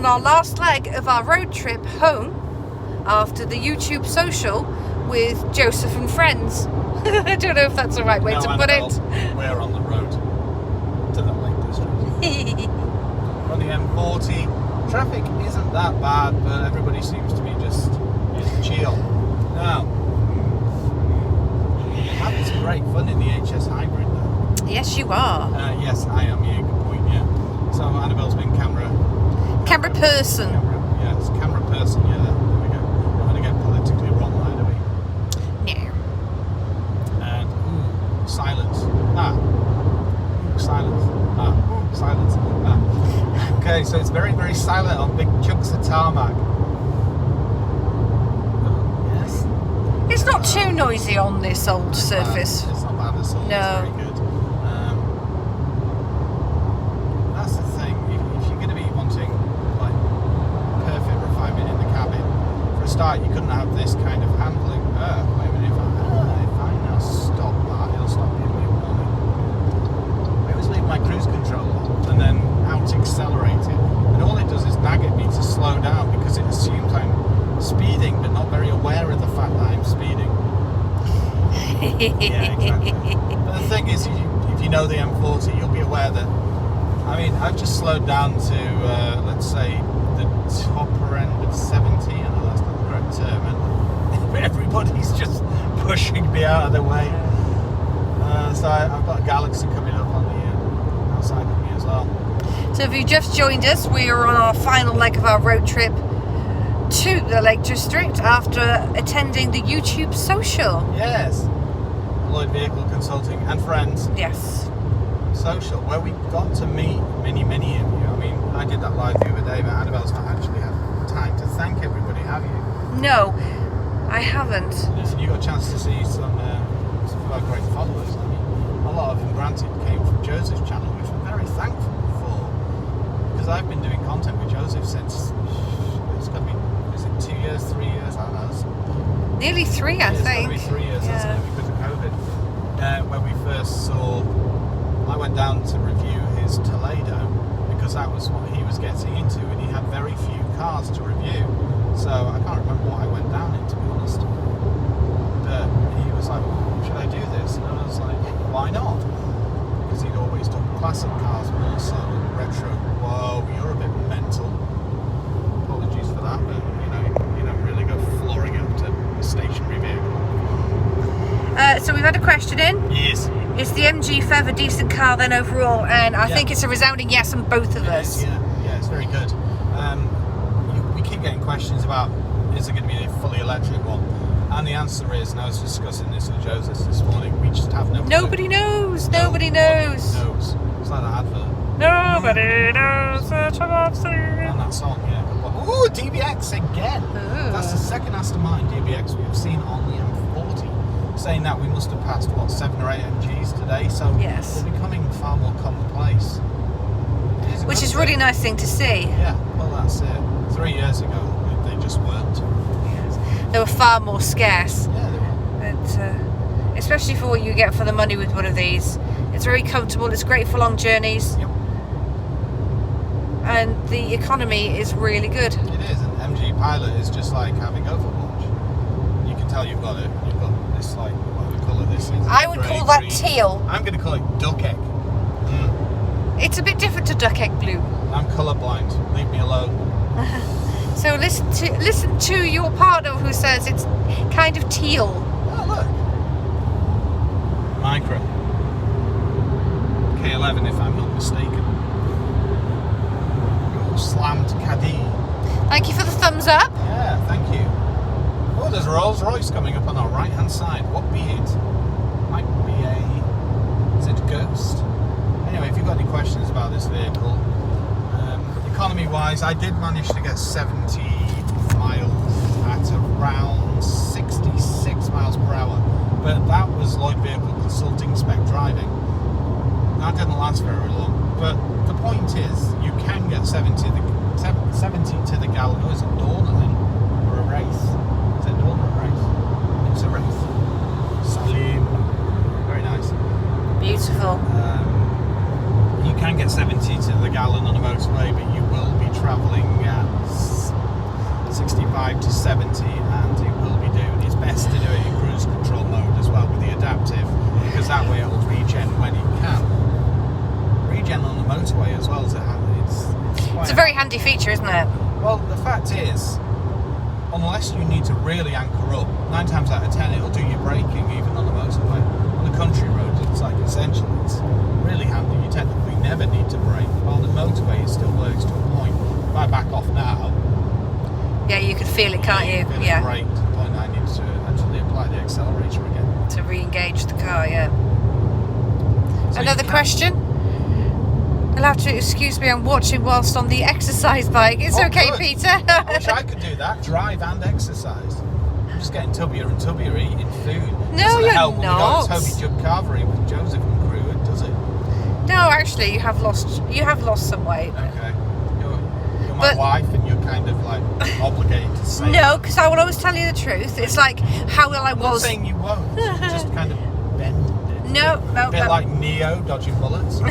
on our last leg of our road trip home after the YouTube social with Joseph and friends. I don't know if that's the right way to put it. We're on the road to the Lake District. On the M40, traffic isn't that bad, but everybody seems to be just chill. Now, having some great fun in the HS Hybrid though. Yes, you are. Yes, I am. Yeah, good point. Yeah. So Annabelle's been camera person. Camera person. Yeah, there we go. We're going to get politically wrong, right, are we? No. And silence. Silence. Silence. Okay, so it's very, very silent on big chunks of tarmac. Yes. It's not too noisy on this old surface. It's not bad at all. No. It's very good. That's the thing. If you're going to be wanting like perfect refinement in the cabin, for a start, you couldn't have this kind of handling. Wait a minute. If I now stop that, it'll stop giving me a warning. I always leave my cruise control on and then out accelerate it, and all it does is nag at me to slow down because it assumes I'm speeding, but not very aware of the fact that I'm speeding. Yeah, exactly. But the thing is, if you know the M40, you'll be aware that, I mean, I've just slowed down to, let's say, the topper end of 70, I know that's not the correct term, and everybody's just pushing me out of the way. So I've got a Galaxy coming up on the outside of me as well. So if you just joined us, we are on our final leg of our road trip to the Lake District after attending the YouTube social. Yes. Lloyd Vehicle Consulting and Friends. Yes. Social, where we got to meet many of you. I mean, I did that live the other day, but Annabelle's not actually had time to thank everybody, have you? No, I haven't. Listen, you got a chance to see some of our great followers. I mean, a lot of them, granted, came from Joseph's channel, which we're very thankful for. Because I've been doing content with Joseph since, it's going to be, is it 2 years, 3 years? I don't know. Nearly 3, I think. It's going to be 3 years, isn't it, because of COVID. When we first saw, I went down to review his Toledo because that was what he was getting into, and he had very few cars to review. So I can't remember what I went down in, to be honest. But he was like, should I do this? And I was like, why not? Because he'd always done classic cars more so, and retro. Whoa, you're a bit mental. Apologies for that, but you don't really go flooring up to a stationary vehicle. So we've had a question in. Yes. Is the MG Fev a decent car then overall? And I think it's a resounding yes on both of us. Yeah, it's very good. We keep getting questions about, is it going to be a fully electric one? And the answer is, and I was discussing this with Joseph this morning, we just have no clue. Nobody knows. Nobody knows. It's like that advert. Nobody knows such a love scene. And that song, yeah. Ooh, DBX again. Ooh. That's the second Aston DBX we've seen on the M40. Saying that we must have passed, 7 or 8 MGs today, so yes, they're becoming far more commonplace. Which is a really nice thing to see. Yeah, well that's it. 3 years ago, they just weren't. Yes. They were far more scarce. Yeah, they were. But, especially for what you get for the money with one of these. It's very comfortable, it's great for long journeys. Yep. And the economy is really good. It is, and MG Pilot is just like having Overwatch. You can tell you've got it. You've got this, like, what colour this is. I would call that teal. I'm going to call it duck egg. It's a bit different to duck egg blue. I'm colourblind. Leave me alone. So listen to your partner who says it's kind of teal. Oh, look. Micro. K11, if I'm not mistaken. Slammed Caddy. Thank you for the thumbs up. Yeah, thank you. Oh, there's a Rolls Royce coming up on our right hand side. What be it? Might be is it a Ghost? Anyway, if you've got any questions about this vehicle, economy wise, I did manage to get 70 miles at around 66 miles per hour, but that was Lloyd Vehicle Consulting spec driving. That didn't last very long, but the point is, you can get 70 to the gallon. Oh, is it Dawn, I think? Or a race? Is it Dawn or a race? It's a race. Salim. Very nice. Beautiful. You can get 70 to the gallon on a motorway, but you will be travelling at It's a very handy feature, isn't it? Well, the fact is, unless you need to really anchor up, 9 times out of 10 it'll do your braking even on the motorway. On the country road, it's like essential. It's really handy. You technically never need to brake. While the motorway, it still works to a point. If I back off now, Yeah, you could feel it, can't you? feel it Yeah. brake to the point I need to actually apply the accelerator again. To re-engage the car, yeah. So Another you can- question? You'll have to excuse me, I'm watching whilst on the exercise bike. It's Oh, okay, good. Peter. I wish I could do that. Drive and exercise. I'm just getting tubbier and tubbier eating food. No, Doesn't you're help when not. we got Toby Jug Carvery with Joseph and crew, does it? No, actually, you have lost some weight. Okay. You're my But- wife and you're kind of like obligated to say. No, because I will always tell you the truth. It's like how well I I'm not was. saying you won't. You just kind of bend it. No, no, A bit no. like Neo dodging bullets.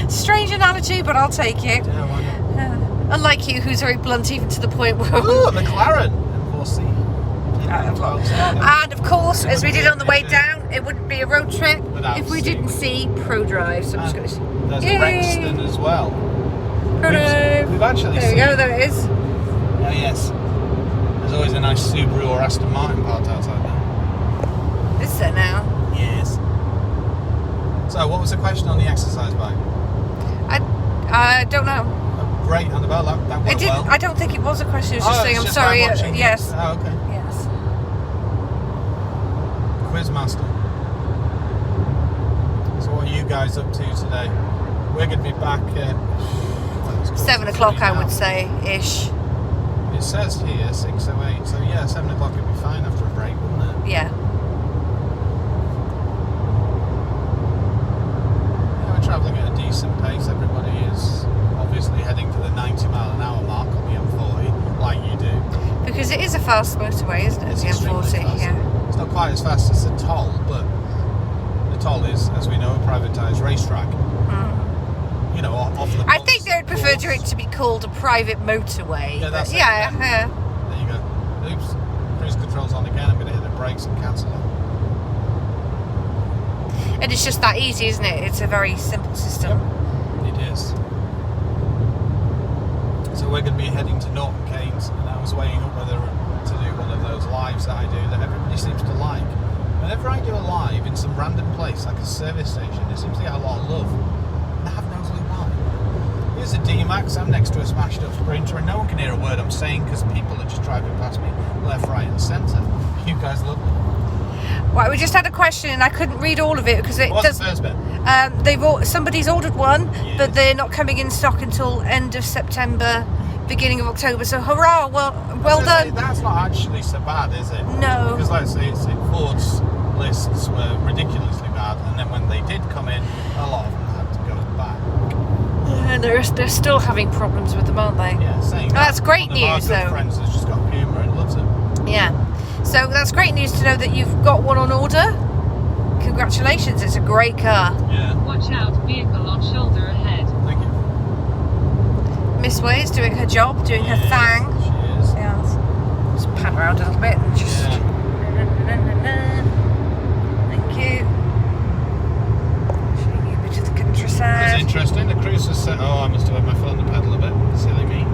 Strange analogy, but I'll take it. Yeah, why not? Unlike you, who's very blunt even to the point where. Ooh, a McLaren M4C. And of course, as we did on the way down, it wouldn't be a road trip Without if we seeing. didn't see ProDrive. So I'm just going to. There's Yay. a Rexton as well. ProDrive. We've actually There we seen. go. There it is. Oh yes. There's always a nice Subaru or Aston Martin parked outside there. Is there now? Yes. So, what was the question on the exercise bike? I don't know. Oh, great, Annabelle. That I went didn't. well. I don't think it was a question. It was just Oh, saying, it's I'm just sorry. I'm watching it. Yes. Oh, okay. Yes. Quizmaster. So, what are you guys up to today? We're going to be back at 7 o'clock, I now. would say, ish. It says here 6:08. So yeah, 7 o'clock would be fine after a break, wouldn't it? Yeah. Yeah, we're travelling at a decent pace. Everybody is obviously heading for the 90-mile-an-hour mark on the M40, like you do. Because it is a fast motorway, isn't it? It's The extremely M40. fast. Yeah. It's not quite as fast as the toll, but the toll is, as we know, a privatised racetrack. You know, off the. I think they would prefer to it to be called a private motorway. Yeah, that's it, yeah. yeah. There you go. Oops. Cruise control's on again. I'm going to hit the brakes and cancel it. And it's just that easy, isn't it? It's a very simple system. Yep, it is. So we're going to be heading to Norton Keynes, and I was weighing up whether to do one of those lives that I do that everybody seems to like. Whenever I do a live in some random place, like a service station, it seems to get a lot of love. And I have no clue why. Here's a D-Max, I'm next to a smashed up Sprinter, and no one can hear a word I'm saying because people are just driving past me left, right and centre. You guys love me. Well, we just had a question and I couldn't read all of it because it What's doesn't. the first bit? Somebody's ordered one, Yeah. but they're not coming in stock until end of September, beginning of October. So hurrah! Well So done. that's not actually so bad, is it? No. Because like I say, Ford's lists were ridiculously bad, and then when they did come in, a lot of them had to go back. And they're still having problems with them, aren't they? Yeah, saying that. That's great One of our news, good though. friends has just got Puma and loves it. Yeah. So that's great news to know that you've got one on order. Congratulations! It's a great car. Yeah, Watch out, vehicle on shoulder ahead. thank you. Miss Way is doing her job, doing her Yeah, thing. She is. Yeah. Just pan around a little bit and just. Yeah. Thank you. Showing you a bit of the That's countryside. interesting. The cruise was set. Oh, I must have had my foot on the pedal a bit. Silly me.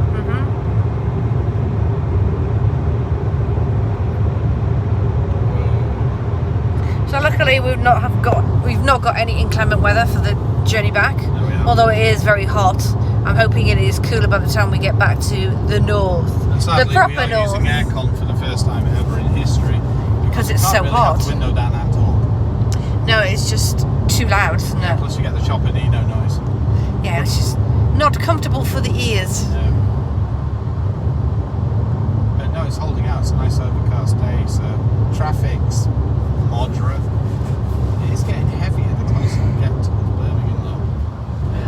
So luckily we've not got any inclement weather for the journey back. No, we haven't. Although it is very hot. I'm hoping it is cooler by the time we get back to the north. And sadly, The proper we are north. using aircon for the first time ever in history. Because it's You can't so really hot. Have the window down at all. No, it's just too loud, isn't it? Plus, you get the Chopardino noise. Yeah, it's just not comfortable for the ears. But no, it's holding out. It's a nice overcast day, so traffic's moderate. It is getting heavier the closer we get to Birmingham, though.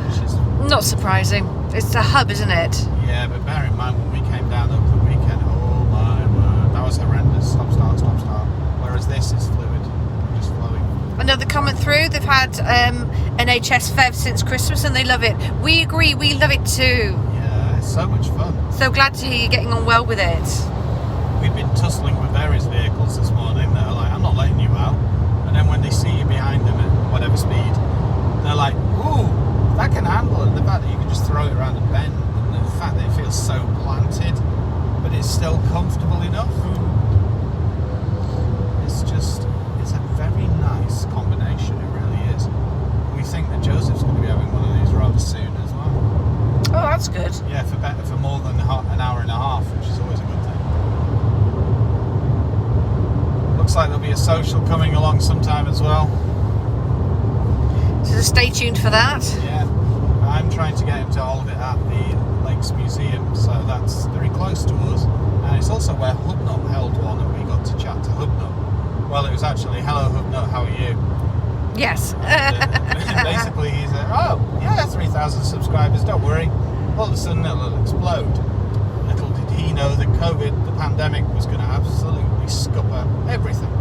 Which is, Not surprising. It's the hub, isn't it? yeah, but bear in mind when we came down over the weekend, oh my word, that was horrendous. Stop, start, stop, start. Whereas this is fluid, just flowing. Another comment through. They've had NHS Fev since Christmas and they love it. We agree. We love it too. Yeah, it's so much fun. So glad to hear you're getting on well with it. We've been tussling with various vehicles this morning that are like, I'm not letting you out. And then when they see you behind them at whatever speed, they're like, ooh, I can handle it. The fact that you can just throw it around a bend, and the fact that it feels so planted, but it's still comfortable enough. It's a very nice combination. It really is. We think that Joseph's going to be having one of these rather soon as well. Oh, that's good. Yeah, for more than an hour and a half, which is always a good thing. Looks like there'll be a social coming along sometime as well. So stay tuned for that. Yeah, I'm trying to get him to hold it at the Lakes Museum, so that's very close to us. And it's also where Hubnut held one, and we got to chat to Hubnut. Well, it was actually, hello Hubnut, how are you? Yes. And basically he said, oh, yeah, 3,000 subscribers, don't worry. All of a sudden it'll explode. Little did he know that COVID, the pandemic, was going to absolutely scupper everything.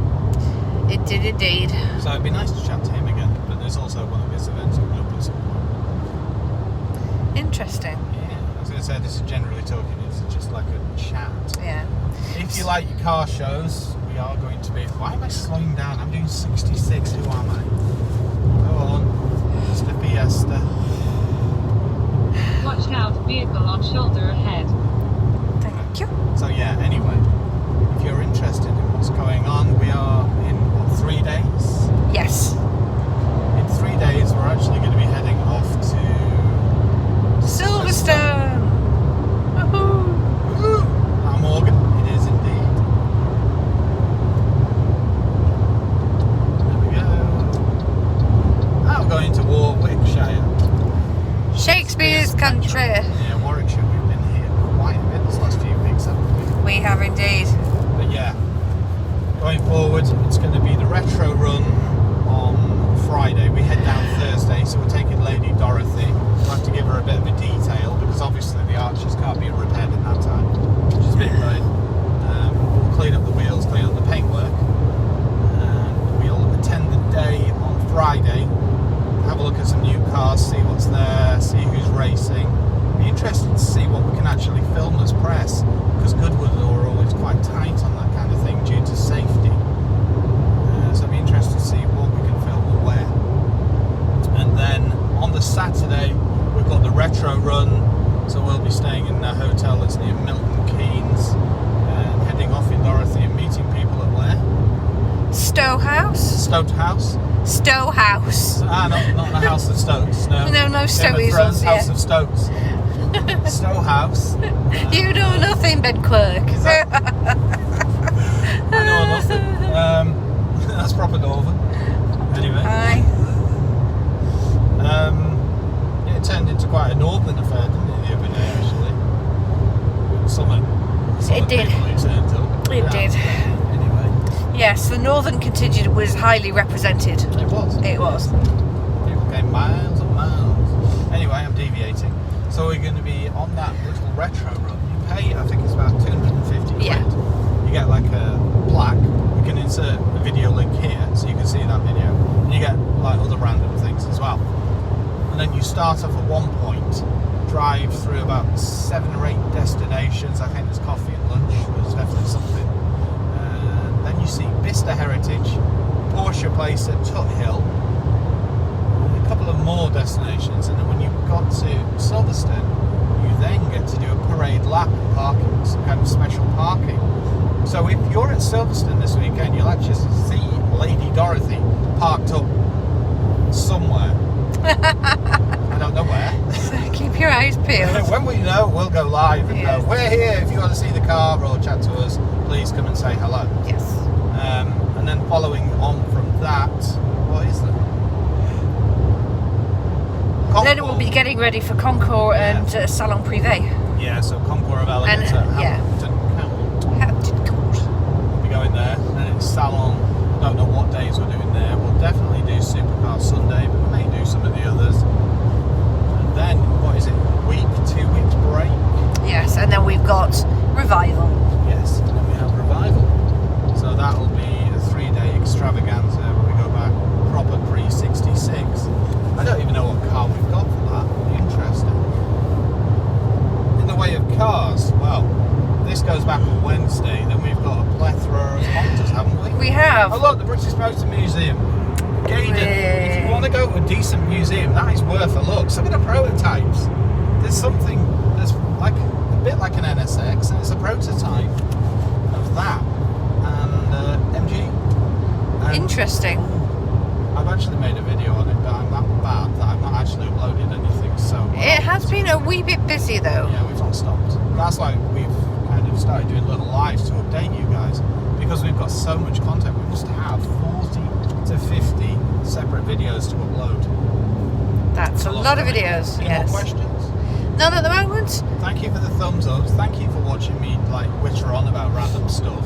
It did indeed. So it'd be nice to chat to him again, but there's also one of his events coming up at some point. Interesting. Yeah, I was going to say, this is generally talking, it's just like a chat. Yeah. If you like your car shows, we are going to be... Why am I slowing down? I'm doing 66, who am I? Go on, Mr. Fiesta. Watch out, vehicle on shoulder ahead. Thank you. So yeah, anyway, if you're interested in what's going on, we are in, what, 3 days? Yes. In 3 days, we're actually going to be heading off to... Silverstone. Woohoo. Woo! I'm Morgan. It is indeed. There we go. I'm going to Warwickshire. Shakespeare's country. Yeah, Warwickshire. We've been here quite a bit this last few weeks, haven't we? We have indeed. But yeah, going forward, it's going to be the retro run on Friday. We head down Thursday, so we're taking Lady Dorothy. We'll have to give her a bit of a detail because obviously the arches can't be repaired in that time, which is a bit annoying. We'll clean up the wheels, clean up the paintwork, and we'll attend the day on Friday. Have a look at some new cars, see what's there, see who's racing. Be interested to see what we can actually film as press, because Goodwood are always quite tight on that kind of thing due to safety. So I'd be interested to see what we can film or where. And then on the Saturday, we've got the retro run, so we'll be staying in a hotel that's near Milton Keynes, and heading off in Dorothy and meeting people at where? Stowe House. Stoke House. Stowe House. Not the House of Stokes. No, No, Game of Stowe Thrones, yeah. House of Stokes. Stowe House. You know nothing, Ben Quirk. Is that- I know nothing. That's proper Northern. Anyway, Aye. yeah, it turned into quite a Northern affair, didn't it, the other day, actually? Some It did. people who turned up. It did. Anyway, Yes, the northern contingent was highly represented. it was. It was. People came miles and miles. Anyway, I'm deviating. So we're going to be on that little retro run. You pay, I think it's about 250 quid. Yeah. You get like a plaque. We can insert a video link here so you can see that video. And you get like other random things as well. And then you start off at one point, drive through about 7 or 8 destinations. I think there's coffee and lunch. There's definitely something. And then you see Bicester Heritage, Porsche Place at Tut Hill, a couple of more destinations, and then when you got to Silverstone, you then get to do a parade lap and parking, some kind of special parking. So if you're at Silverstone this weekend, you'll actually see Lady Dorothy parked up somewhere. I don't know where. So keep your eyes peeled. When we know, we'll go live and Yeah. go, we're here. If you want to see the car or chat to us, please come and say hello. Yes. And then following on from that, what is that? Then we'll be getting ready for Concours and Salon Privé. Yeah, so Concours of Elegance And, at yeah. Hampton Court. Hampton Court. We'll be going there. And then it's Salon. I don't know what days we're doing there. We'll definitely do Supercar Sunday, but we may do some of the others. And then, what is it? 2 weeks break? Yes, and then we've got Revival. Yes, and then we have Revival. So that'll be a 3-day extravaganza where we go back proper pre-66. I don't even know what car we've got for that. It'll be interesting. In the way of cars, well, this goes back on Wednesday. Then we've got a plethora of Hondas, haven't we? We have. Oh look, the British Motor Museum. Gaydon. If you want to go to a decent museum, that is worth a look. Some of the prototypes, there's something that's like a bit like an NSX, and it's a prototype of that and MG. And Interesting. I've actually made a video on it, but I'm that bad that I've not actually uploaded anything. So It has been a wee bit busy though. yeah, we've not stopped. That's why we've kind of started doing little lives to update you guys, because we've got so much content. We must have 40 to 50 separate videos to upload. That's a lot of right? videos. Any Yes. more questions? None at the moment. Thank you for the thumbs up. Thank you for watching me like witter on about random stuff.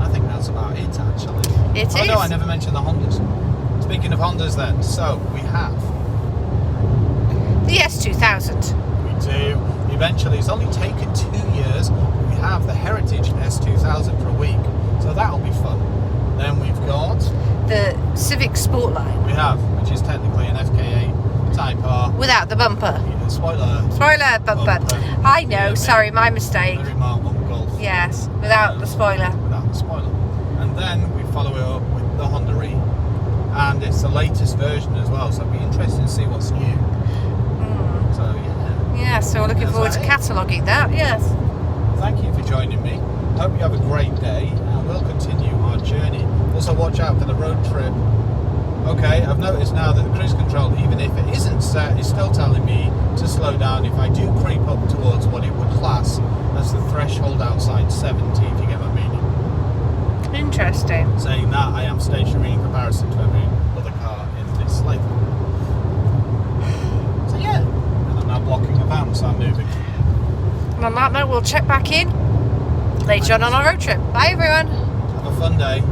I think that's about it actually. It Oh is. no, I never mentioned the Hondas. Speaking of Hondas then, so we have The S2000. We do. Eventually, it's only taken 2 years. We have the Heritage S2000 for a week, so that'll be fun. Then we've got, The Civic Sportline. we have, which is technically an FK8 Type R. Without the bumper. Spoiler. Spoiler bumper. I know, sorry, my mistake. Very Mark 1 Golf. Yes, without the spoiler. Without the spoiler. And then we follow it up with the Honda E. And it's the latest version as well, so it'll be interesting to see what's new. So yeah. Yeah, so we're looking Is forward that to it? cataloguing that, yes. Thank you for joining me. Hope you have a great day, and we'll continue our journey. Also, watch out for the road trip. Okay, I've noticed now that the cruise control, even if it isn't set, is still telling me to slow down if I do creep up towards what it would class as the threshold outside 70, if you get my meaning. Interesting. Saying that, I am stationary in comparison to every other car in this lane. So yeah, and I'm now blocking a van, so I'm moving. And on that note, we'll check back in later on our road trip. Bye, everyone. Have a fun day.